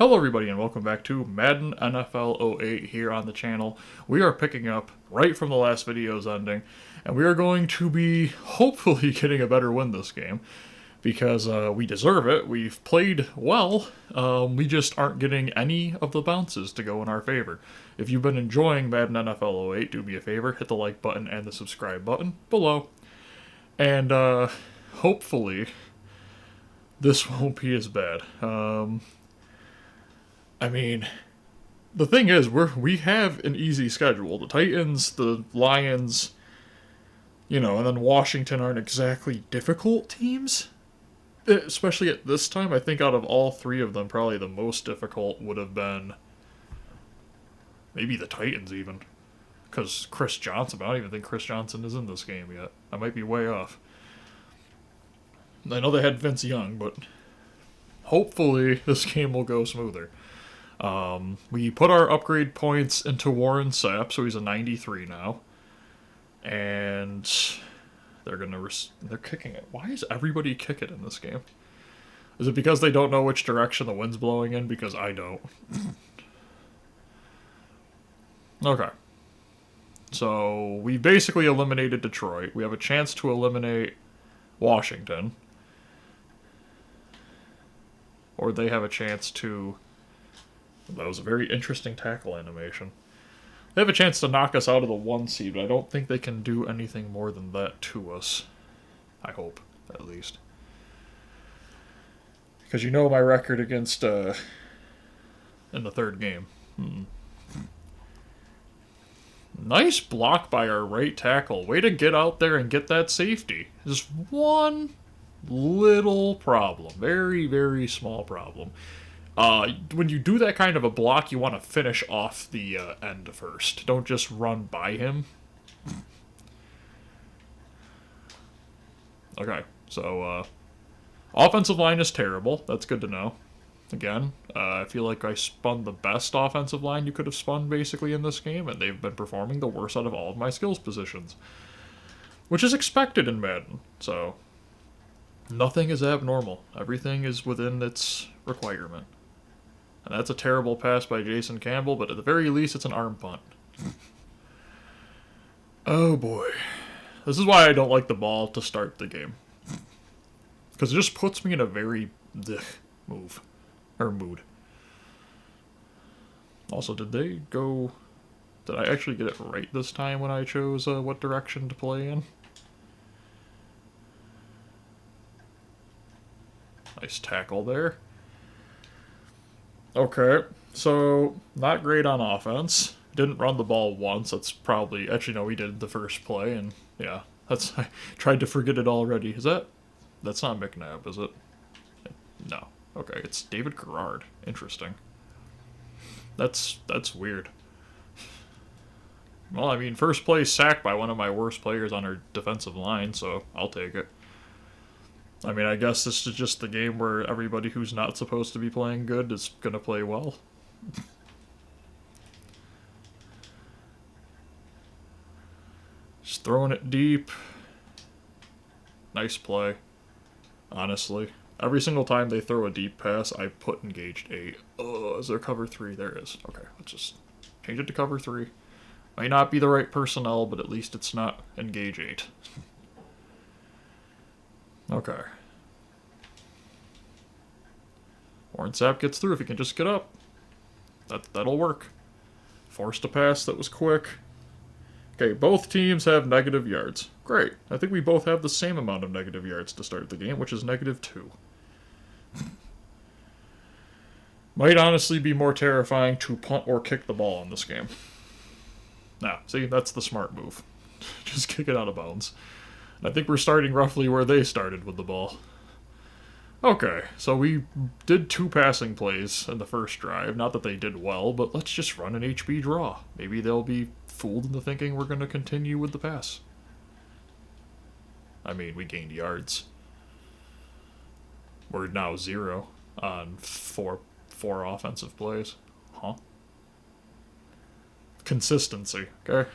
Hello everybody and welcome back to Madden NFL 08 here on the channel. We are picking up right from the last video's ending, and we are going to be hopefully getting a better win this game, because we deserve it. We've played well, we just aren't getting any of the bounces to go in our favor. If you've been enjoying Madden NFL 08, do me a favor, hit the like button and the subscribe button below. And hopefully this won't be as bad. I mean, the thing is, we have an easy schedule. The Titans, the Lions, and then Washington aren't exactly difficult teams. Especially at this time, I think out of all three of them, probably the most difficult would have been maybe the Titans even. Because Chris Johnson, I don't even think Chris Johnson is in this game yet. I might be way off. I know they had Vince Young, but hopefully this game will go smoother. We put our upgrade points into Warren Sapp, so he's a 93 now. And they're kicking it. Why is everybody kick it in this game? Is it because they don't know which direction the wind's blowing in? Because I don't. Okay. So we basically eliminated Detroit. We have a chance to eliminate Washington. Or they have a chance to... That was a very interesting tackle animation. They have a chance to knock us out of the 1 seed, but I don't think they can do anything more than that to us. I hope, at least. Because you know my record against, in the third game. Nice block by our right tackle. Way to get out there and get that safety. Just one little problem. Very, very small problem. When you do that kind of a block, you want to finish off the end first. Don't just run by him. Okay, so offensive line is terrible. That's good to know. Again, I feel like I spun the best offensive line you could have spun basically in this game, and they've been performing the worst out of all of my skills positions. Which is expected in Madden, so nothing is abnormal. Everything is within its requirement. And that's a terrible pass by Jason Campbell, but at the very least, it's an arm punt. Oh boy. This is why I don't like the ball to start the game. Because it just puts me in a very mood. Also, did I actually get it right this time when I chose what direction to play in? Nice tackle there. Okay, so not great on offense. Didn't run the ball once. That's probably... Actually, no, we did the first play, and yeah. I tried to forget it already. That's not McNabb, is it? No. Okay, it's David Garrard. Interesting. That's weird. Well, I mean, first play sacked by one of my worst players on our defensive line, so I'll take it. I mean, I guess this is just the game where everybody who's not supposed to be playing good is going to play well. Just throwing it deep. Nice play, honestly. Every single time they throw a deep pass, I put engaged 8. Oh, is there cover 3? There is. Okay, let's just change it to cover 3. Might not be the right personnel, but at least it's not engage 8. Okay. Warren Sapp gets through if he can just get up. That'll work. Forced a pass that was quick. Okay, both teams have negative yards. Great. I think we both have the same amount of negative yards to start the game, which is -2. Might honestly be more terrifying to punt or kick the ball in this game. Now, see, that's the smart move. Just kick it out of bounds. I think we're starting roughly where they started with the ball. Okay, so we did 2 passing plays in the first drive. Not that they did well, but let's just run an HB draw. Maybe they'll be fooled into thinking we're going to continue with the pass. I mean, we gained yards. We're now 0 on four offensive plays. Huh? Consistency, okay?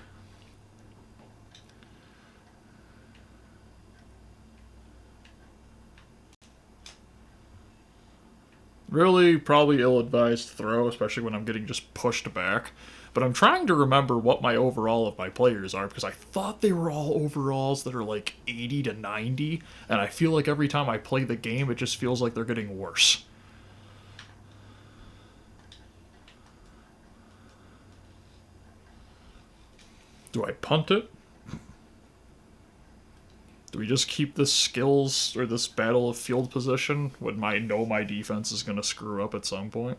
Really, probably ill-advised throw, especially when I'm getting just pushed back. But I'm trying to remember what my overall of my players are, because I thought they were all overalls that are like 80 to 90, and I feel like every time I play the game, it just feels like they're getting worse. Do I punt it? Do we just keep this skills or this battle of field position when I know my defense is going to screw up at some point?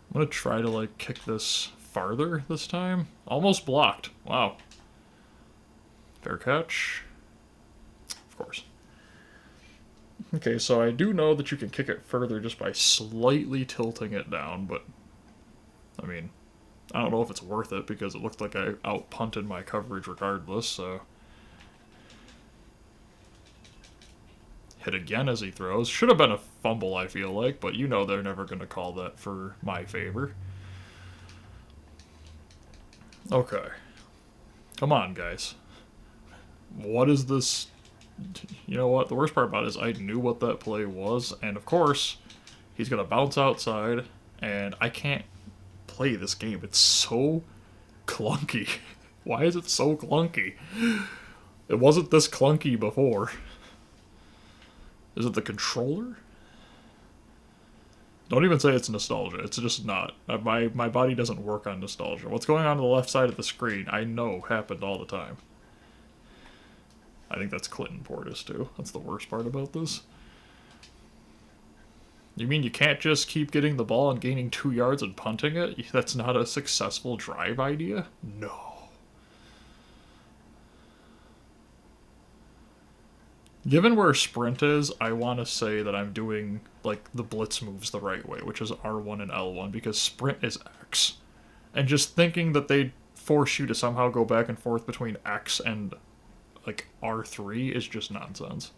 I'm going to try to, like, kick this farther this time. Almost blocked. Wow. Fair catch. Of course. Okay, so I do know that you can kick it further just by slightly tilting it down, but, I mean, I don't know if it's worth it because it looked like I out-punted my coverage regardless, so. Hit again as he throws. Should have been a fumble, I feel like, but you know they're never going to call that for my favor. Okay. Come on, guys. What is this? You know what? The worst part about it is I knew what that play was, and of course, he's going to bounce outside, and I can't play this game. It's so clunky. Why is it so clunky? It wasn't this clunky before. Is it the controller? Don't even say it's nostalgia. It's just not. My body doesn't work on nostalgia. What's going on the left side of the screen, I know happened all the time. I think that's Clinton Portis, too. That's the worst part about this. You mean you can't just keep getting the ball and gaining 2 yards and punting it? That's not a successful drive idea? No. Given where sprint is, I want to say that I'm doing, like, the blitz moves the right way, which is R1 and L1, because sprint is X. And just thinking that they force you to somehow go back and forth between X and, like, R3 is just nonsense.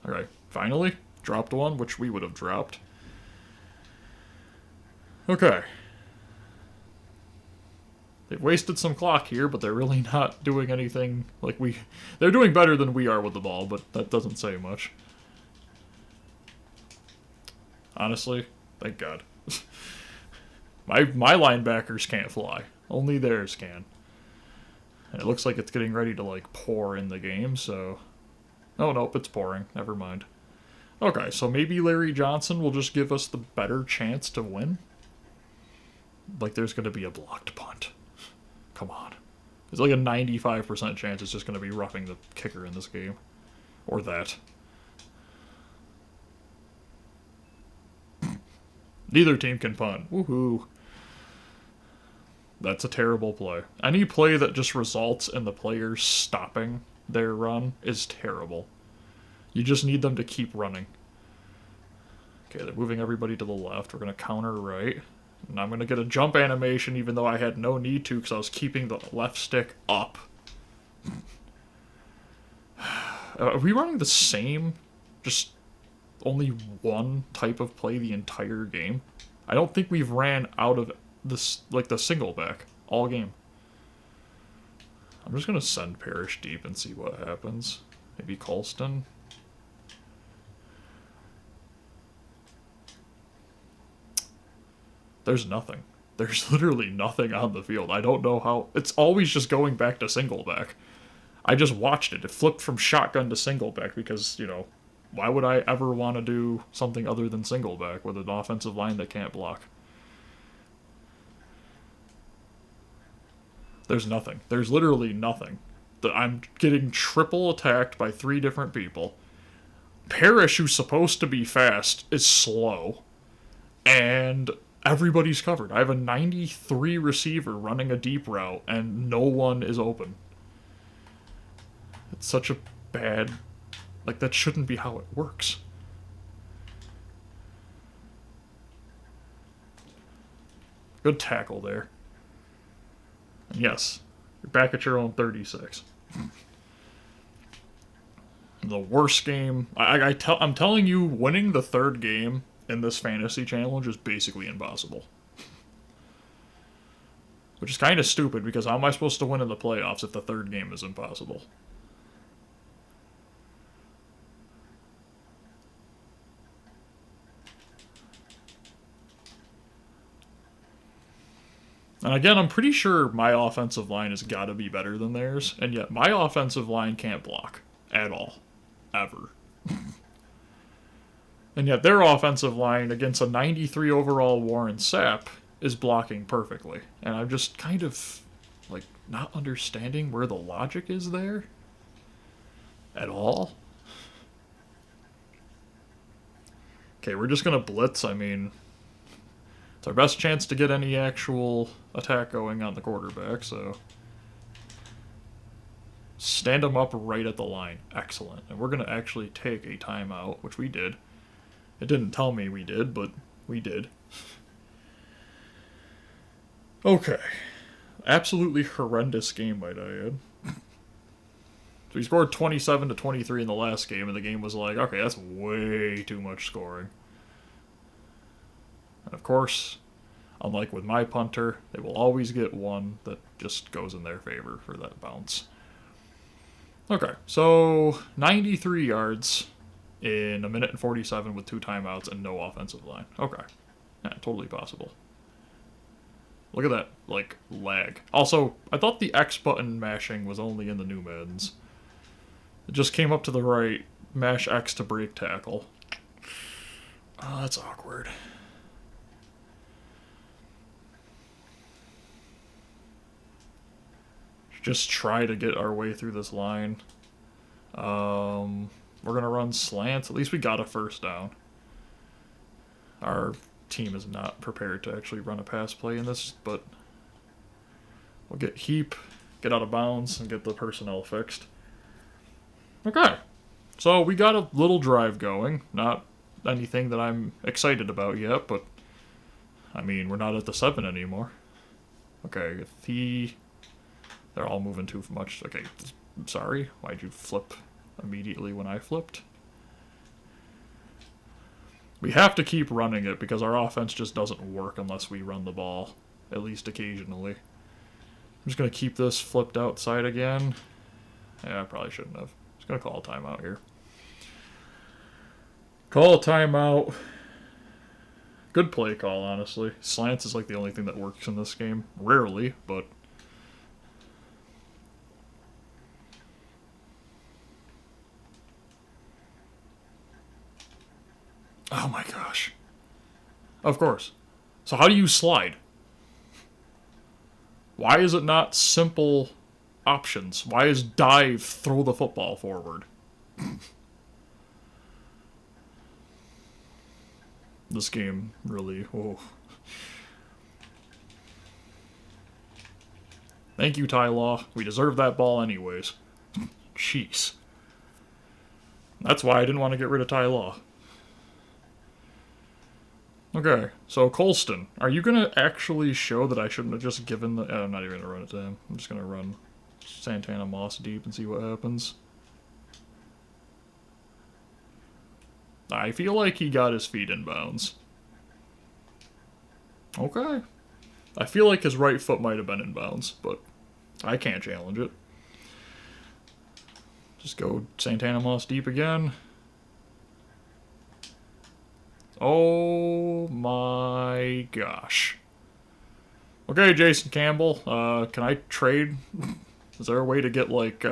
Alright, finally, dropped one, which we would have dropped. Okay. They've wasted some clock here, but they're really not doing anything like we... They're doing better than we are with the ball, but that doesn't say much. Honestly, thank God. My linebackers can't fly. Only theirs can. And it looks like it's getting ready to, like, pour in the game, so... Oh, nope, it's pouring. Never mind. Okay, so maybe Larry Johnson will just give us the better chance to win? Like, there's going to be a blocked punt. Come on. There's like a 95% chance it's just going to be roughing the kicker in this game. Or that. Neither team can punt. Woohoo. That's a terrible play. Any play that just results in the players stopping their run is terrible. You just need them to keep running. Okay, they're moving everybody to the left. We're going to counter right. And I'm going to get a jump animation even though I had no need to because I was keeping the left stick up. Are we running the same, just only one type of play the entire game? I don't think we've ran out of this, like, the single back all game. I'm just going to send Parrish deep and see what happens. Maybe Colston. There's nothing. There's literally nothing on the field. I don't know how... It's always just going back to single back. I just watched it. It flipped from shotgun to single back because, you know, why would I ever want to do something other than single back with an offensive line that can't block? There's nothing. There's literally nothing. I'm getting triple attacked by 3 different people. Parrish, who's supposed to be fast, is slow. And everybody's covered. I have a 93 receiver running a deep route, and no one is open. It's such a bad... Like, that shouldn't be how it works. Good tackle there. And yes, you're back at your own 36. The worst game... I'm telling you, winning the 3rd game in this fantasy challenge is basically impossible. Which is kind of stupid, because how am I supposed to win in the playoffs if the third game is impossible? And again, I'm pretty sure my offensive line has got to be better than theirs, and yet my offensive line can't block at all. Ever. And yet their offensive line against a 93 overall Warren Sapp is blocking perfectly. And I'm just kind of, like, not understanding where the logic is there at all. Okay, we're just going to blitz. I mean, it's our best chance to get any actual attack going on the quarterback, so stand them up right at the line. Excellent. And we're going to actually take a timeout, which we did. It didn't tell me we did, but we did. Okay. Absolutely horrendous game, might I add. So he scored 27 to 23 in the last game, and the game was like, okay, that's way too much scoring. And of course, unlike with my punter, they will always get one that just goes in their favor for that bounce. Okay, so 93 yards in a minute and 47 with 2 timeouts and no offensive line. Okay, yeah, totally possible. Look at that, like, lag. Also, I thought the X button mashing was only in the new Maddens. It just came up to the right, mash X to break tackle. Oh, that's awkward. Just try to get our way through this line. We're going to run slants. At least we got a first down. Our team is not prepared to actually run a pass play in this, but we'll get heap, get out of bounds, and get the personnel fixed. Okay. So we got a little drive going. Not anything that I'm excited about yet, but I mean, we're not at the 7 anymore. Okay, if they're all moving too much. Okay, I'm sorry. Why'd you flip immediately when I flipped? We have to keep running it because our offense just doesn't work unless we run the ball, at least occasionally. I'm just going to keep this flipped outside again. Yeah, I probably shouldn't have. Just going to call a timeout here. Call a timeout. Good play call, honestly. Slants is like the only thing that works in this game. Rarely, but oh my gosh. Of course. So how do you slide? Why is it not simple options? Why is dive throw the football forward? This game really, oh. Thank you, Ty Law. We deserve that ball anyways. Jeez. That's why I didn't want to get rid of Ty Law. Okay, so Colston, are you going to actually show that I shouldn't have just given the... I'm not even going to run it to him. I'm just going to run Santana Moss deep and see what happens. I feel like he got his feet in bounds. Okay. I feel like his right foot might have been in bounds, but I can't challenge it. Just go Santana Moss deep again. Oh my gosh. Okay, Jason Campbell, can I trade? Is there a way to get, like,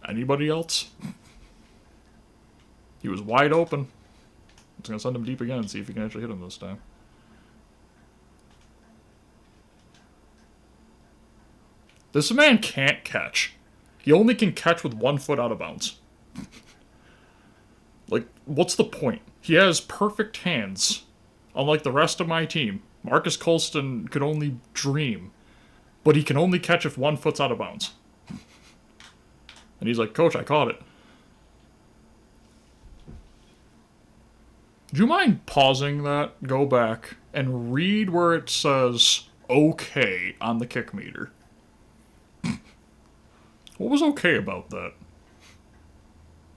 anybody else? He was wide open. I'm just going to send him deep again and see if he can actually hit him this time. This man can't catch. He only can catch with 1 foot out of bounds. Like, what's the point? He has perfect hands. Unlike the rest of my team, Marcus Colston could only dream. But he can only catch if 1 foot's out of bounds. And he's like, Coach, I caught it. Do you mind pausing that, go back, and read where it says okay on the kick meter? What was okay about that?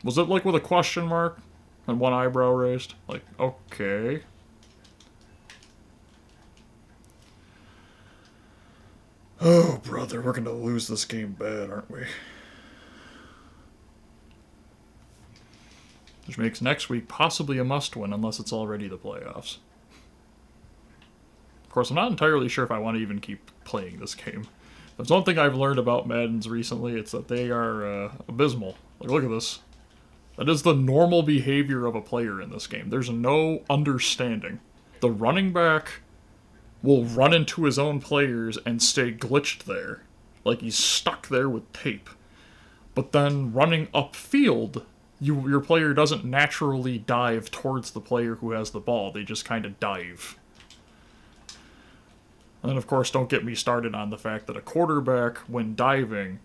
Was it like with a question mark and 1 eyebrow raised? Like, okay. Oh, brother, we're gonna lose this game bad, aren't we? Which makes next week possibly a must-win unless it's already the playoffs. Of course, I'm not entirely sure if I want to even keep playing this game. There's one thing I've learned about Maddens recently, it's that they are abysmal. Like, look at this. That is the normal behavior of a player in this game. There's no understanding. The running back will run into his own players and stay glitched there. Like he's stuck there with tape. But then running upfield, your player doesn't naturally dive towards the player who has the ball. They just kind of dive. And then, of course, don't get me started on the fact that a quarterback, when diving,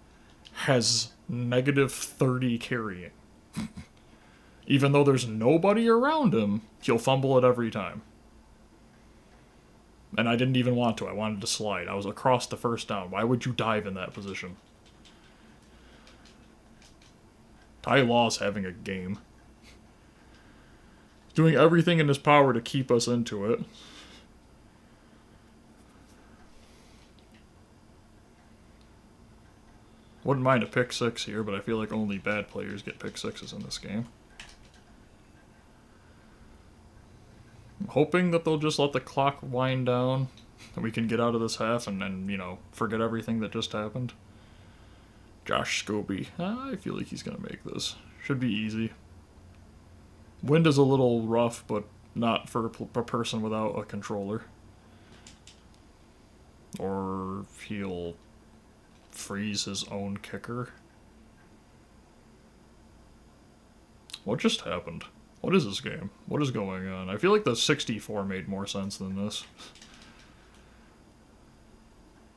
has -30 carrying. Even though there's nobody around him, he'll fumble it every time. And I didn't even want to. I wanted to slide. I was across the first down. Why would you dive in that position? Ty Law's having a game. Doing everything in his power to keep us into it. Wouldn't mind a pick six here, but I feel like only bad players get pick sixes in this game. I'm hoping that they'll just let the clock wind down and we can get out of this half and then, you know, forget everything that just happened. Josh Scobie. I feel like he's going to make this. Should be easy. Wind is a little rough, but not for a person without a controller. Or he'll freeze his own kicker. What just happened? What is this game? What is going on? I feel like the 64 made more sense than this.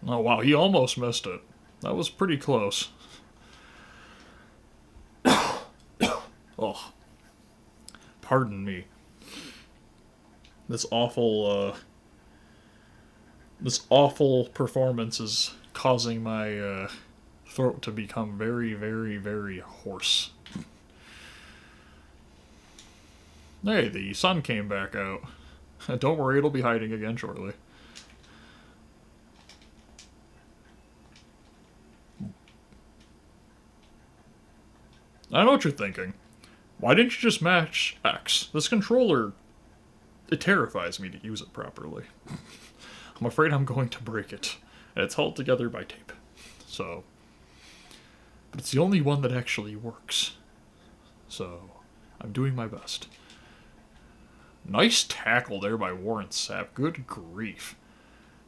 Oh wow, he almost missed it. That was pretty close. Oh. Pardon me. This awful performance is causing my throat to become very, very, very hoarse. Hey, the sun came back out. Don't worry, it'll be hiding again shortly. I know what you're thinking. Why didn't you just match X? This controller, it terrifies me to use it properly. I'm afraid I'm going to break it. And it's held together by tape. So, but it's the only one that actually works. So, I'm doing my best. Nice tackle there by Warren Sapp. Good grief.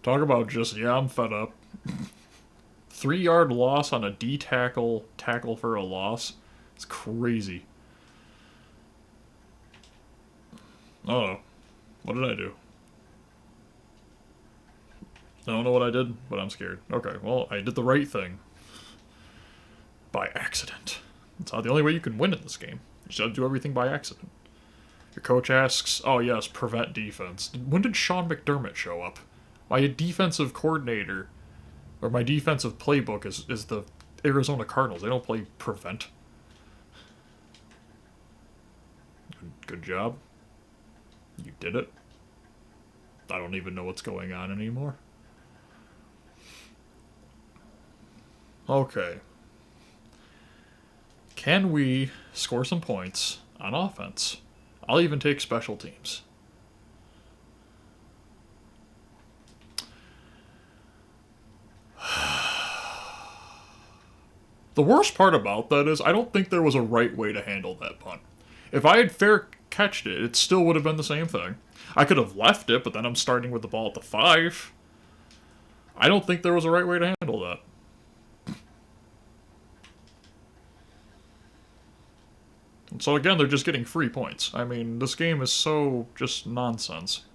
Talk about just, yeah, I'm fed up. 3-yard loss on a D-tackle, tackle for a loss. It's crazy. Oh, what did I do? I don't know what I did, but I'm scared. Okay, well, I did the right thing. By accident. That's not the only way you can win in this game. You just have to do everything by accident. Your coach asks, oh yes, prevent defense. When did Sean McDermott show up? My defensive coordinator, or my defensive playbook is the Arizona Cardinals. They don't play prevent. Good job. You did it. I don't even know what's going on anymore. Okay. Can we score some points on offense? I'll even take special teams. The worst part about that is I don't think there was a right way to handle that punt. If I had fair catched it, it still would have been the same thing. I could have left it, but then I'm starting with the ball at the 5. I don't think there was a right way to handle that. And so again, they're just getting free points. I mean, this game is so just nonsense.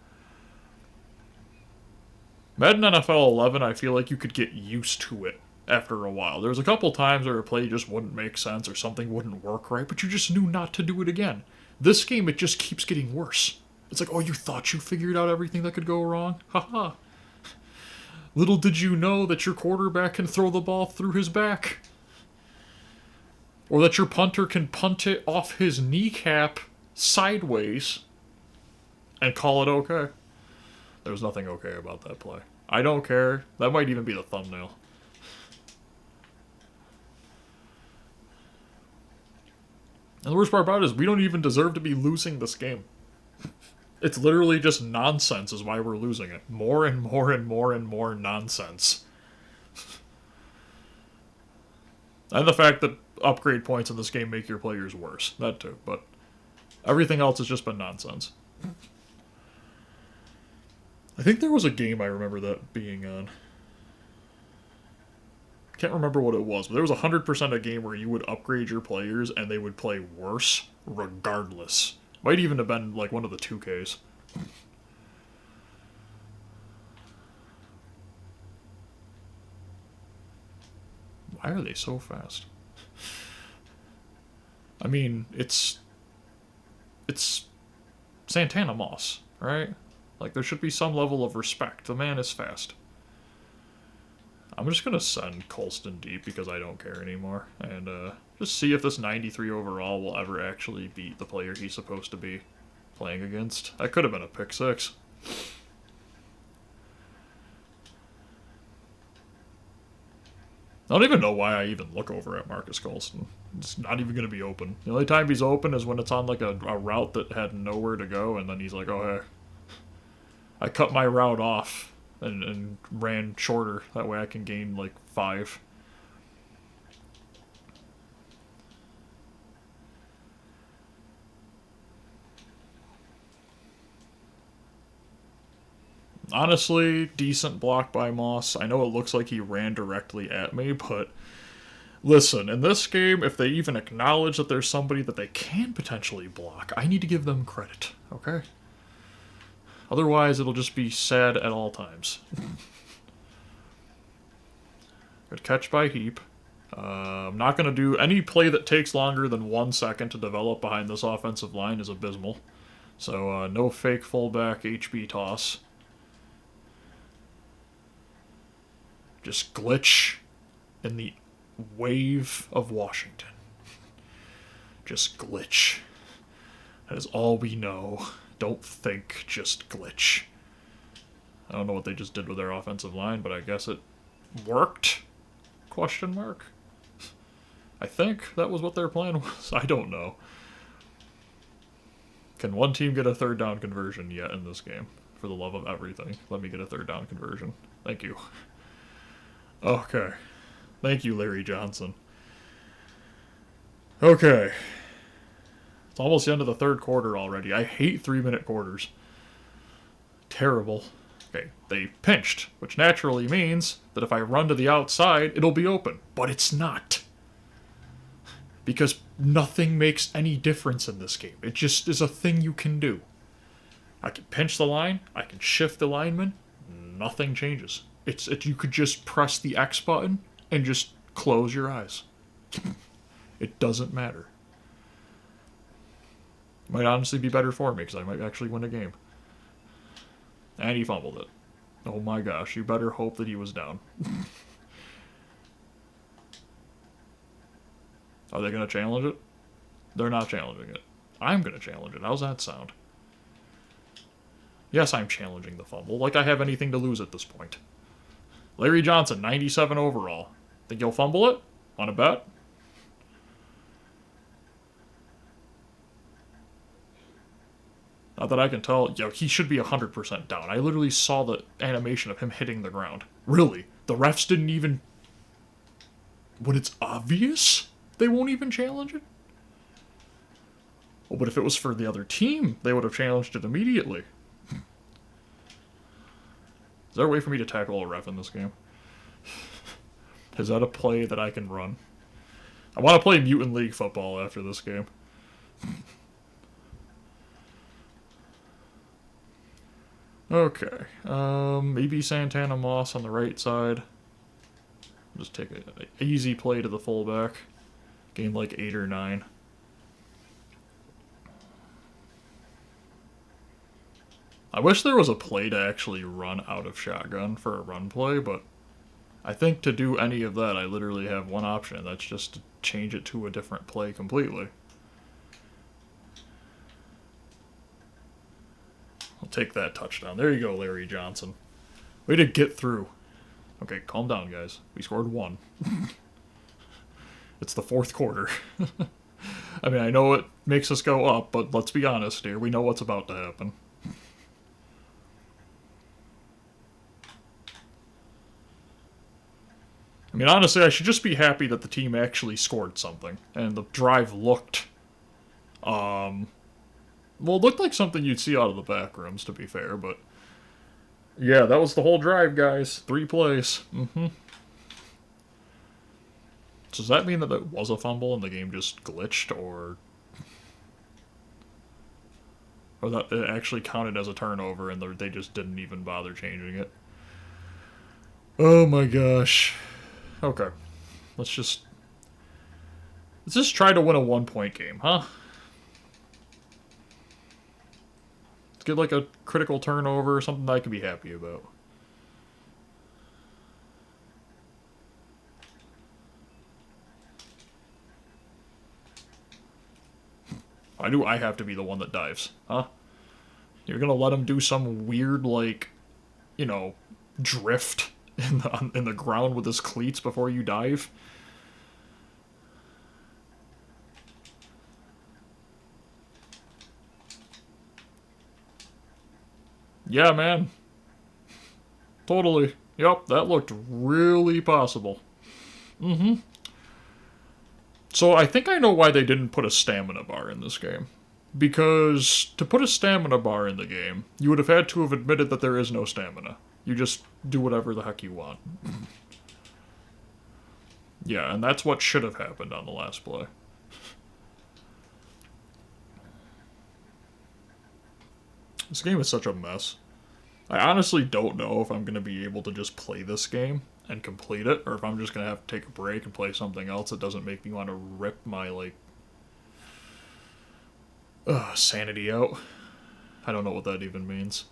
Madden NFL 11, I feel like you could get used to it after a while. There was a couple times where a play just wouldn't make sense or something wouldn't work right, but you just knew not to do it again. This game, it just keeps getting worse. It's like, oh, you thought you figured out everything that could go wrong? Haha. Little did you know that your quarterback can throw the ball through his back. Or that your punter can punt it off his kneecap sideways and call it okay. There's nothing okay about that play. I don't care. That might even be the thumbnail. And the worst part about it is we don't even deserve to be losing this game. It's literally just nonsense is why we're losing it. More and more and more and more nonsense. And the fact that upgrade points in this game make your players worse. That too, but everything else has just been nonsense. I think there was a game I remember that being on. Can't remember what it was, but there was 100% a game where you would upgrade your players and they would play worse regardless. Might even have been like one of the 2Ks. Why are they so fast? I mean, it's Santana Moss, right? Like, there should be some level of respect. The man is fast. I'm just going to send Colston deep because I don't care anymore. And just see if this 93 overall will ever actually beat the player he's supposed to be playing against. That could have been a pick six. I don't even know why I even look over at Marcus Colston. It's not even going to be open. The only time he's open is when it's on like a route that had nowhere to go, and then he's like, oh, hey, I cut my route off and ran shorter. That way I can gain like 5. Honestly, decent block by Moss. I know it looks like he ran directly at me, but listen, in this game, if they even acknowledge that there's somebody that they can potentially block, I need to give them credit, okay? Otherwise, it'll just be sad at all times. Good catch by Heap. I'm not going to do any play that takes longer than 1 second to develop behind this offensive line is abysmal. So no fake fullback HB toss. Just glitch in the wave of Washington. Just glitch. That is all we know. Don't think, just glitch. I don't know what they just did with their offensive line, but I guess it worked? Question mark? I think that was what their plan was. I don't know. Can one team get a third down conversion yet in this game? For the love of everything, let me get a third down conversion. Thank you. Okay. Thank you, Larry Johnson. Okay. It's almost the end of the third quarter already. I hate 3-minute quarters. Terrible. Okay, they pinched, which naturally means that if I run to the outside, it'll be open. But it's not. Because nothing makes any difference in this game. It just is a thing you can do. I can pinch the line, I can shift the lineman, nothing changes. You could just press the X button and just close your eyes. It doesn't matter. Might honestly be better for me because I might actually win a game. And he fumbled it. Oh my gosh, you better hope that he was down. Are they going to challenge it? They're not challenging it. I'm going to challenge it. How's that sound? Yes, I'm challenging the fumble. Like I have anything to lose at this point. Larry Johnson, 97 overall. Think you'll fumble it? Want to bet? Not that I can tell. Yo, he should be 100% down. I literally saw the animation of him hitting the ground. Really? The refs didn't even... When it's obvious, they won't even challenge it? Well, but if it was for the other team, they would have challenged it immediately. Is there a way for me to tackle a ref in this game? Is that a play that I can run? I want to play Mutant League football after this game. Okay. Maybe Santana Moss on the right side. Just take an easy play to the fullback. Gain like 8 or 9. I wish there was a play to actually run out of shotgun for a run play, but I think to do any of that, I literally have one option, and that's just to change it to a different play completely. take that touchdown. There you go, Larry Johnson. Way to get through. Okay, calm down, guys. We scored 1. It's the 4th quarter. I mean, I know it makes us go up, but let's be honest here. We know what's about to happen. I mean, honestly, I should just be happy that the team actually scored something. And the drive looked, well, it looked like something you'd see out of the back rooms, to be fair, but yeah, that was the whole drive, guys. 3 plays. So does that mean that it was a fumble and the game just glitched, or that it actually counted as a turnover and they just didn't even bother changing it? Oh my gosh. Okay. Let's just try to win a 1-point game, huh? Let's get like a critical turnover or something that I can be happy about. Why do I have to be the one that dives, huh? You're gonna let him do some weird, like, you know, drift in the ground with his cleats before you dive? Yeah, man. Totally. Yep, that looked really possible. So I think I know why they didn't put a stamina bar in this game. Because to put a stamina bar in the game, you would have had to have admitted that there is no stamina. You just do whatever the heck you want. Yeah, and that's what should have happened on the last play. This game is such a mess. I honestly don't know if I'm going to be able to just play this game and complete it, or if I'm just going to have to take a break and play something else that doesn't make me want to rip my, like, sanity out. I don't know what that even means.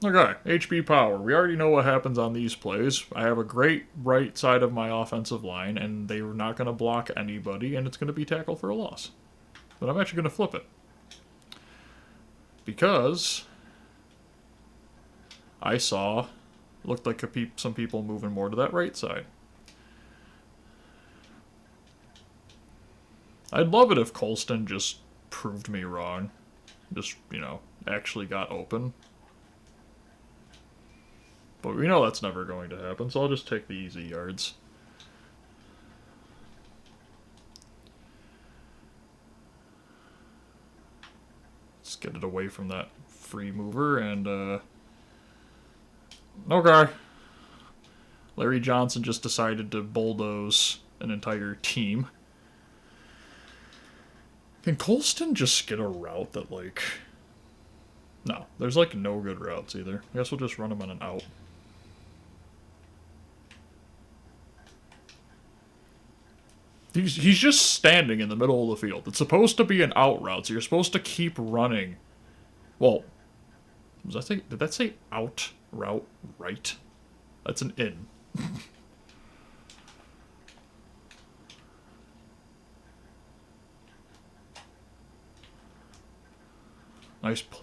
Okay, HP power. We already know what happens on these plays. I have a great right side of my offensive line, and they're not going to block anybody, and it's going to be tackle for a loss. But I'm actually going to flip it. Because I saw, looked like some people moving more to that right side. I'd love it if Colston just proved me wrong. Just, you know, actually got open. But we know that's never going to happen, so I'll just take the easy yards. Let's get it away from that free mover, and, okay. Larry Johnson just decided to bulldoze an entire team. Can Colston just get a route that, like... No, there's, like, no good routes either. I guess we'll just run him on an out. He's just standing in the middle of the field. It's supposed to be an out route, so you're supposed to keep running. Well, did that say out route right? That's an in.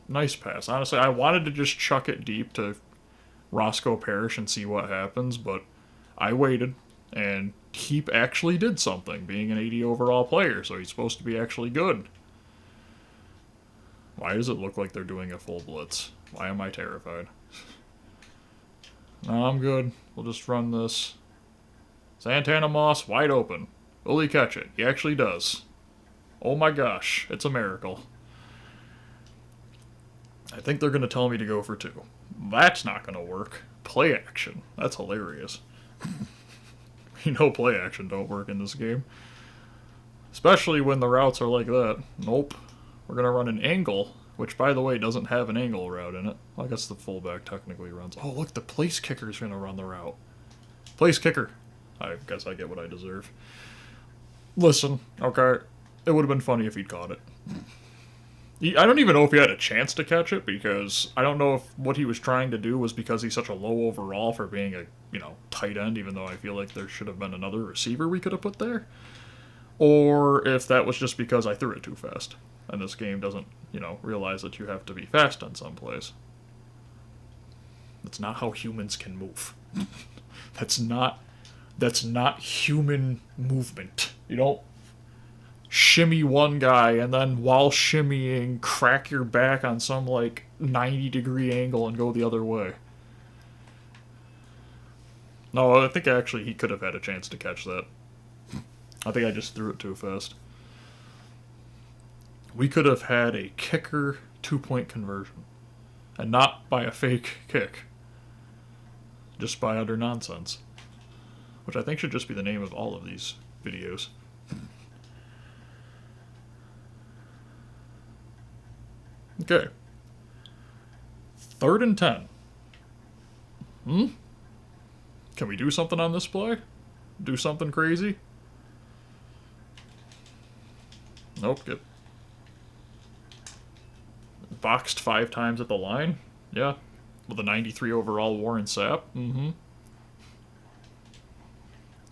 Nice pass. Honestly, I wanted to just chuck it deep to Roscoe Parrish and see what happens, but I waited, and he actually did something, being an 80 overall player, so he's supposed to be actually good. Why does it look like they're doing a full blitz? Why am I terrified? No, I'm good. We'll just run this. Santana Moss, wide open. Will he catch it? He actually does. Oh my gosh, it's a miracle. I think they're going to tell me to go for 2. That's not going to work. Play action. That's hilarious. You know play action don't work in this game. Especially when the routes are like that. Nope. We're going to run an angle, which, by the way, doesn't have an angle route in it. Well, I guess the fullback technically runs. Oh, look, the place kicker's going to run the route. Place kicker. I guess I get what I deserve. Listen, okay, it would have been funny if he'd caught it. I don't even know if he had a chance to catch it, because I don't know if what he was trying to do was because he's such a low overall for being a, you know, tight end, even though I feel like there should have been another receiver we could have put there. Or if that was just because I threw it too fast. And this game doesn't, you know, realize that you have to be fast on some plays. That's not how humans can move. That's not human movement. You don't shimmy one guy and then while shimmying crack your back on some like 90-degree angle and go the other way. No, I think actually he could have had a chance to catch that. I think I just threw it too fast. We could have had a kicker 2-point conversion. And not by a fake kick. Just by utter nonsense. Which I think should just be the name of all of these videos. Okay. 3rd and 10. Can we do something on this play? Do something crazy? Nope, get boxed 5 times at the line. Yeah. With a 93 overall Warren Sapp.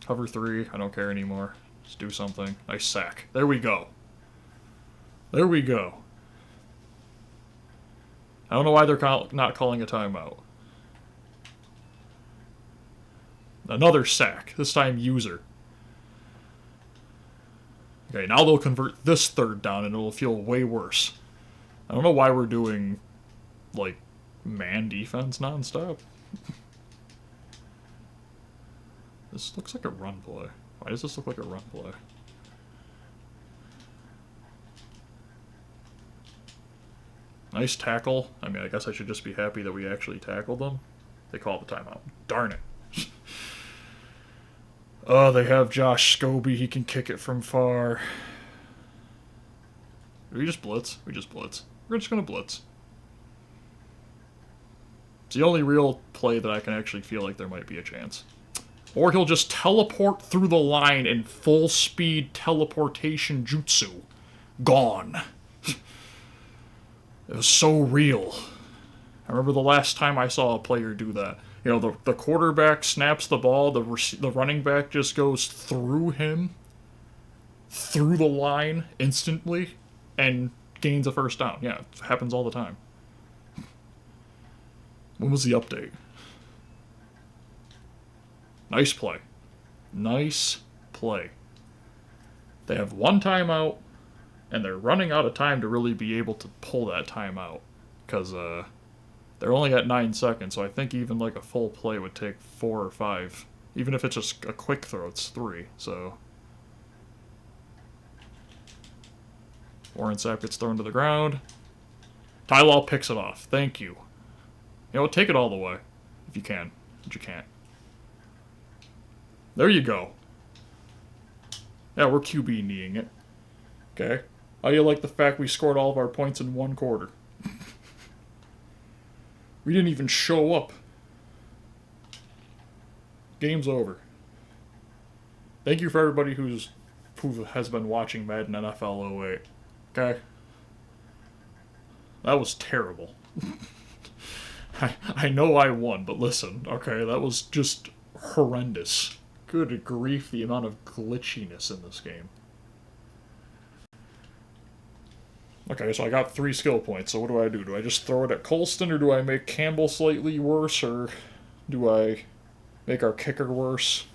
Cover 3. I don't care anymore. Just do something. Nice sack. There we go. There we go. I don't know why they're not calling a timeout. Another sack. This time user. Okay, now they'll convert this 3rd down and it'll feel way worse. I don't know why we're doing, like, man defense nonstop. This looks like a run play. Why does this look like a run play? Nice tackle. I mean, I guess I should just be happy that we actually tackled them. They called the timeout. Darn it. Oh, they have Josh Scobie. He can kick it from far. Do we just blitz? We just blitz. We're just going to blitz. It's the only real play that I can actually feel like there might be a chance. Or he'll just teleport through the line in full speed teleportation jutsu. Gone. It was so real. I remember the last time I saw a player do that. You know, the quarterback snaps the ball, the running back just goes through him, through the line instantly, and gains a first down. Yeah, it happens all the time. When was the update? Nice play. Nice play. They have 1 timeout, and they're running out of time to really be able to pull that timeout. Because they're only at 9 seconds, so I think even like a full play would take 4 or 5. Even if it's just a quick throw, it's 3. So Warren Sapp gets thrown to the ground. Ty Law picks it off. Thank you. You know, take it all the way. If you can. But you can't. There you go. Yeah, we're QB-kneeing it. Okay. How do you like the fact we scored all of our points in 1 quarter? We didn't even show up. Game's over. Thank you for everybody who has been watching Madden NFL 08. Okay? That was terrible. I know I won, but listen, okay, that was just horrendous. Good grief, the amount of glitchiness in this game. Okay, so I got 3 skill points, so what do I do? Do I just throw it at Colston, or do I make Campbell slightly worse, or do I make our kicker worse?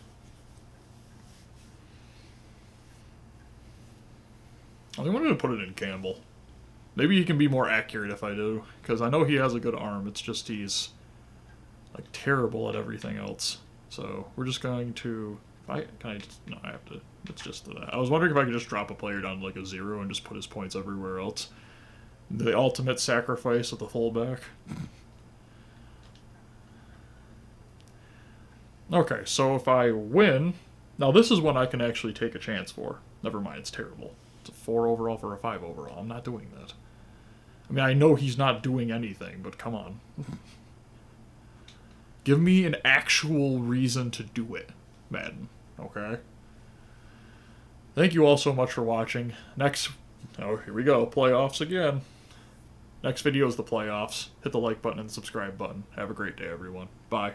I wanted to put it in Campbell. Maybe he can be more accurate if I do, because I know he has a good arm, it's just he's, like, terrible at everything else. So, we're just going to... no, I have to... It's just that. I was wondering if I could just drop a player down to, like, a 0 and just put his points everywhere else. The ultimate sacrifice of the fullback. Okay, so if I win... Now, this is one I can actually take a chance for. Never mind, it's terrible. It's a 4 overall for a 5 overall. I'm not doing that. I mean, I know he's not doing anything, but come on. Give me an actual reason to do it, Madden. Okay? Thank you all so much for watching. Oh, here we go. Playoffs again. Next video is the playoffs. Hit the like button and the subscribe button. Have a great day, everyone. Bye.